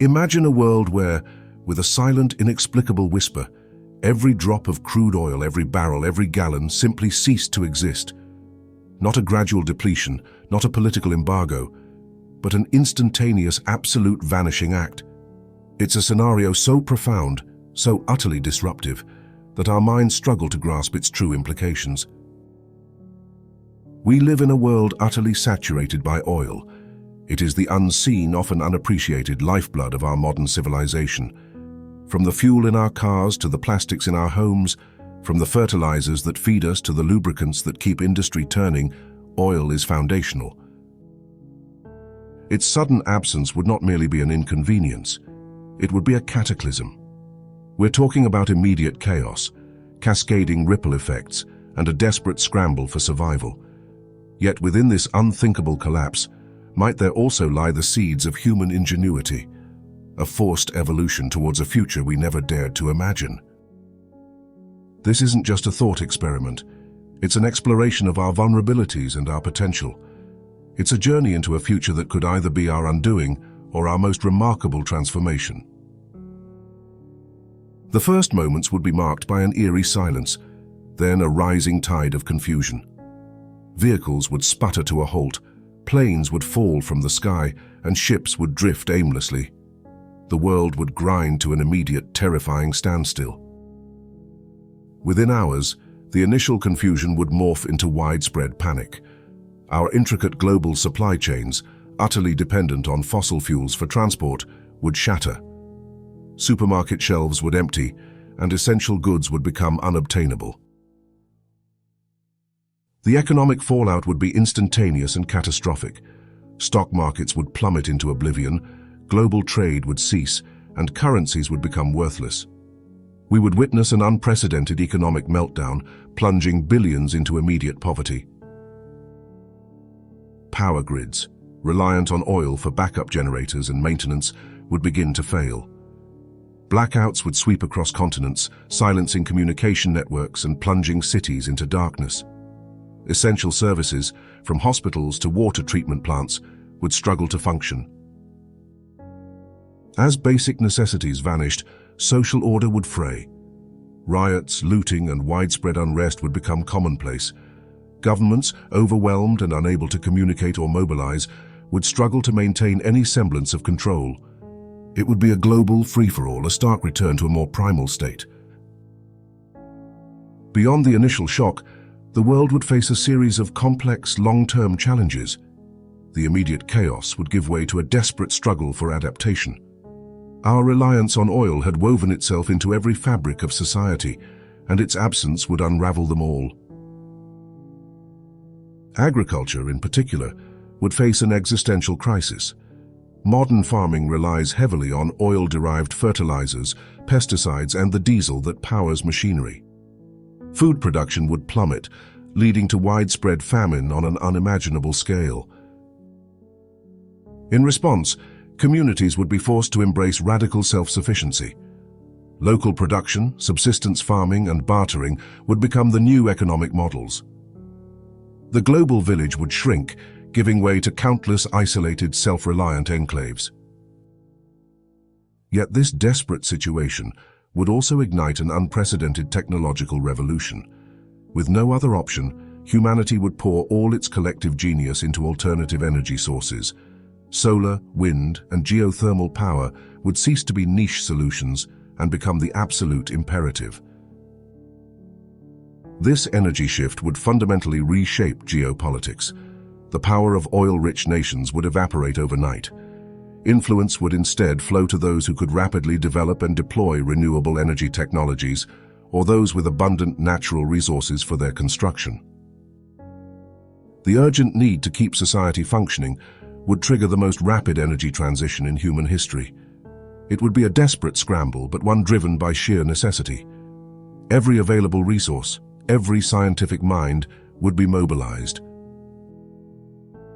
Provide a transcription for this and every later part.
Imagine a world where, with a silent, inexplicable whisper, every drop of crude oil, every barrel, every gallon simply ceased to exist. Not a gradual depletion, not a political embargo, but an instantaneous, absolute vanishing act. It's a scenario so profound, so utterly disruptive, that our minds struggle to grasp its true implications. We live in a world utterly saturated by oil. It is the unseen, often unappreciated lifeblood of our modern civilization. From the fuel in our cars to the plastics in our homes, from the fertilizers that feed us to the lubricants that keep industry turning, oil is foundational. Its sudden absence would not merely be an inconvenience, it would be a cataclysm. We're talking about immediate chaos, cascading ripple effects, and a desperate scramble for survival. Yet within this unthinkable collapse, might there also lie the seeds of human ingenuity, a forced evolution towards a future we never dared to imagine. This isn't just a thought experiment. It's an exploration of our vulnerabilities and our potential. It's a journey into a future that could either be our undoing or our most remarkable transformation. The first moments would be marked by an eerie silence, then a rising tide of confusion. Vehicles would sputter to a halt, planes would fall from the sky, and ships would drift aimlessly. The world would grind to an immediate, terrifying standstill. Within hours, the initial confusion would morph into widespread panic. Our intricate global supply chains, utterly dependent on fossil fuels for transport, would shatter. Supermarket shelves would empty, and essential goods would become unobtainable. The economic fallout would be instantaneous and catastrophic. Stock markets would plummet into oblivion, global trade would cease, and currencies would become worthless. We would witness an unprecedented economic meltdown, plunging billions into immediate poverty. Power grids, reliant on oil for backup generators and maintenance, would begin to fail. Blackouts would sweep across continents, silencing communication networks and plunging cities into darkness. Essential services, from hospitals to water treatment plants, would struggle to function. As basic necessities vanished, social order would fray. Riots, looting, and widespread unrest would become commonplace. Governments, overwhelmed and unable to communicate or mobilize, would struggle to maintain any semblance of control. It would be a global free-for-all, a stark return to a more primal state. Beyond the initial shock, the world would face a series of complex, long-term challenges. The immediate chaos would give way to a desperate struggle for adaptation. Our reliance on oil had woven itself into every fabric of society, and its absence would unravel them all. Agriculture, in particular, would face an existential crisis. Modern farming relies heavily on oil-derived fertilizers, pesticides, and the diesel that powers machinery. Food production would plummet, leading to widespread famine on an unimaginable scale. In response, communities would be forced to embrace radical self-sufficiency. Local production, subsistence farming, and bartering would become the new economic models. The global village would shrink, giving way to countless isolated, self-reliant enclaves. Yet this desperate situation would also ignite an unprecedented technological revolution. With no other option, humanity would pour all its collective genius into alternative energy sources. Solar, wind, and geothermal power would cease to be niche solutions and become the absolute imperative. This energy shift would fundamentally reshape geopolitics. The power of oil-rich nations would evaporate overnight. Influence would instead flow to those who could rapidly develop and deploy renewable energy technologies, or those with abundant natural resources for their construction. The urgent need to keep society functioning would trigger the most rapid energy transition in human history. It would be a desperate scramble, but one driven by sheer necessity. Every available resource, every scientific mind would be mobilized.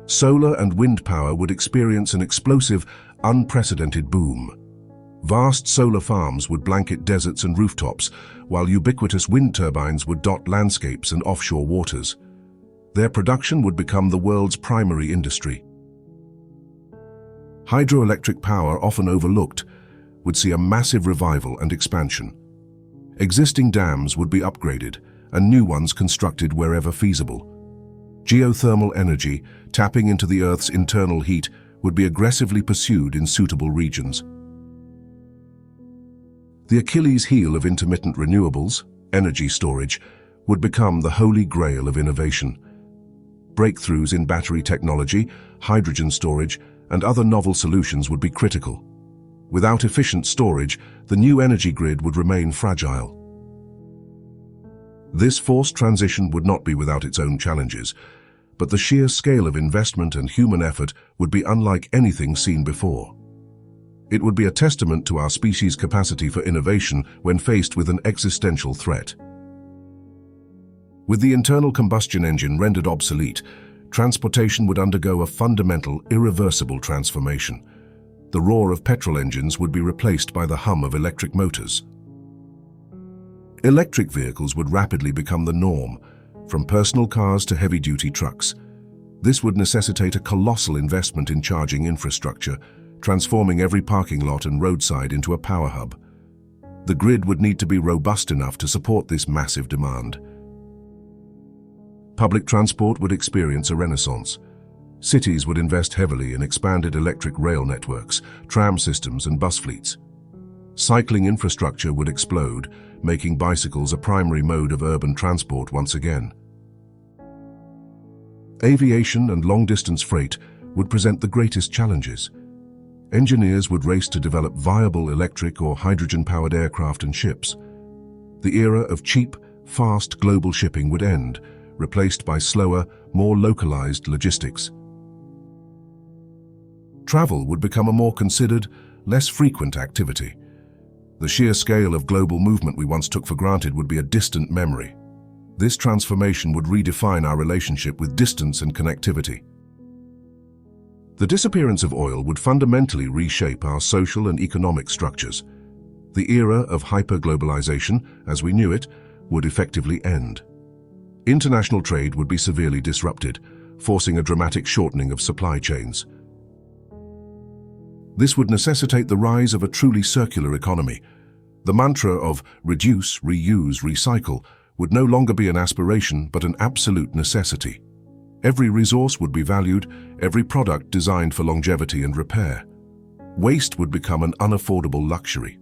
Solar and wind power would experience an explosive, unprecedented boom. Vast solar farms would blanket deserts and rooftops, while ubiquitous wind turbines would dot landscapes and offshore waters. Their production would become the world's primary industry. Hydroelectric power, often overlooked, would see a massive revival and expansion. Existing dams would be upgraded and new ones constructed wherever feasible. Geothermal energy, tapping into the Earth's internal heat, would be aggressively pursued in suitable regions. The Achilles heel of intermittent renewables, energy storage, would become the holy grail of innovation. Breakthroughs in battery technology, hydrogen storage, and other novel solutions would be critical. Without efficient storage, the new energy grid would remain fragile. This forced transition would not be without its own challenges, but the sheer scale of investment and human effort would be unlike anything seen before. It would be a testament to our species' capacity for innovation when faced with an existential threat. With the internal combustion engine rendered obsolete, transportation would undergo a fundamental, irreversible transformation. The roar of petrol engines would be replaced by the hum of electric motors. Electric vehicles would rapidly become the norm, from personal cars to heavy-duty trucks. This would necessitate a colossal investment in charging infrastructure, transforming every parking lot and roadside into a power hub. The grid would need to be robust enough to support this massive demand. Public transport would experience a renaissance. Cities would invest heavily in expanded electric rail networks, tram systems, and bus fleets. Cycling infrastructure would explode, making bicycles a primary mode of urban transport once again. Aviation and long-distance freight would present the greatest challenges. Engineers would race to develop viable electric or hydrogen-powered aircraft and ships. The era of cheap, fast global shipping would end, replaced by slower, more localized logistics. Travel would become a more considered, less frequent activity. The sheer scale of global movement we once took for granted would be a distant memory. This transformation would redefine our relationship with distance and connectivity. The disappearance of oil would fundamentally reshape our social and economic structures. The era of hyper-globalization, as we knew it, would effectively end. International trade would be severely disrupted, forcing a dramatic shortening of supply chains. This would necessitate the rise of a truly circular economy. The mantra of reduce, reuse, recycle would no longer be an aspiration but an absolute necessity. Every resource would be valued, every product designed for longevity and repair. Waste would become an unaffordable luxury.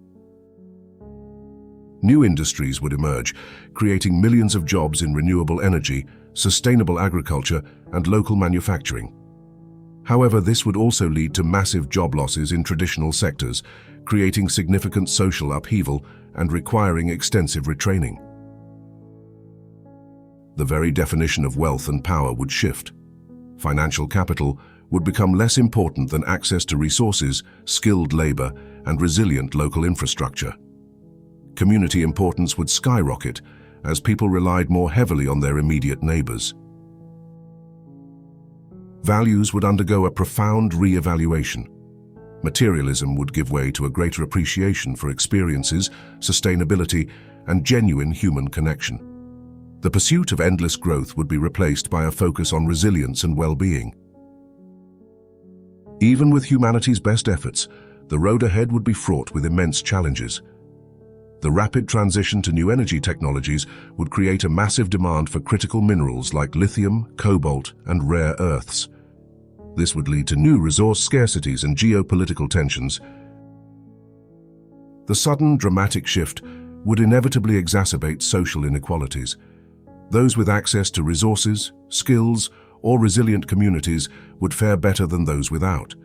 New industries would emerge, creating millions of jobs in renewable energy, sustainable agriculture, and local manufacturing. However, this would also lead to massive job losses in traditional sectors, creating significant social upheaval and requiring extensive retraining. The very definition of wealth and power would shift. Financial capital would become less important than access to resources, skilled labor, and resilient local infrastructure. Community importance would skyrocket as people relied more heavily on their immediate neighbors. Values would undergo a profound re-evaluation. Materialism would give way to a greater appreciation for experiences, sustainability, and genuine human connection. The pursuit of endless growth would be replaced by a focus on resilience and well-being. Even with humanity's best efforts, the road ahead would be fraught with immense challenges. The rapid transition to new energy technologies would create a massive demand for critical minerals like lithium, cobalt, and rare earths. This would lead to new resource scarcities and geopolitical tensions. The sudden, dramatic shift would inevitably exacerbate social inequalities. Those with access to resources, skills, or resilient communities would fare better than those without.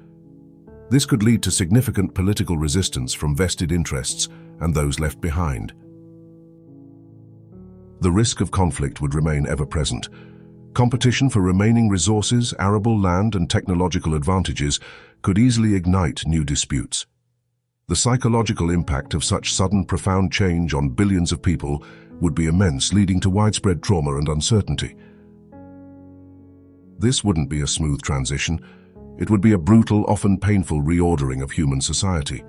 This could lead to significant political resistance from vested interests and those left behind. The risk of conflict would remain ever present. Competition for remaining resources, arable land, and technological advantages could easily ignite new disputes. The psychological impact of such sudden, profound change on billions of people would be immense, leading to widespread trauma and uncertainty. This wouldn't be a smooth transition. It would be a brutal, often painful reordering of human society.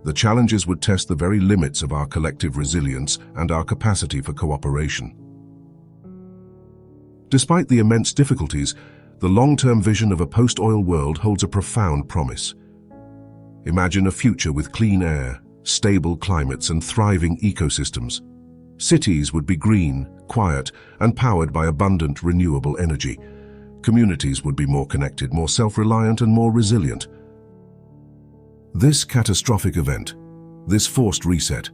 The challenges would test the very limits of our collective resilience and our capacity for cooperation. Despite the immense difficulties, the long-term vision of a post-oil world holds a profound promise. Imagine a future with clean air, stable climates, and thriving ecosystems. Cities would be green, quiet, and powered by abundant renewable energy. Communities would be more connected, more self-reliant, and more resilient. This catastrophic event, this forced reset,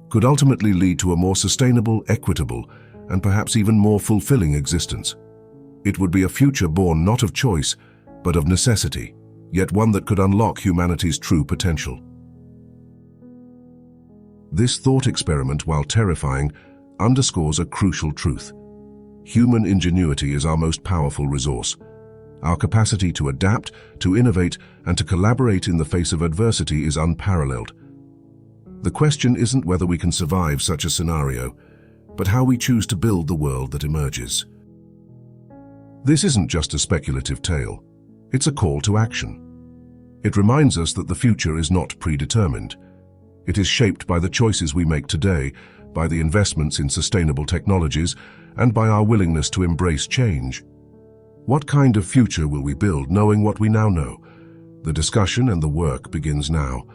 could ultimately lead to a more sustainable, equitable, and perhaps even more fulfilling existence. It would be a future born not of choice, but of necessity, yet one that could unlock humanity's true potential. This thought experiment, while terrifying, underscores a crucial truth. Human ingenuity is our most powerful resource. Our capacity to adapt, to innovate, and to collaborate in the face of adversity is unparalleled. The question isn't whether we can survive such a scenario, but how we choose to build the world that emerges. This isn't just a speculative tale. It's a call to action. It reminds us that the future is not predetermined. It is shaped by the choices we make today, by the investments in sustainable technologies, and by our willingness to embrace change. What kind of future will we build knowing what we now know? The discussion and the work begins now.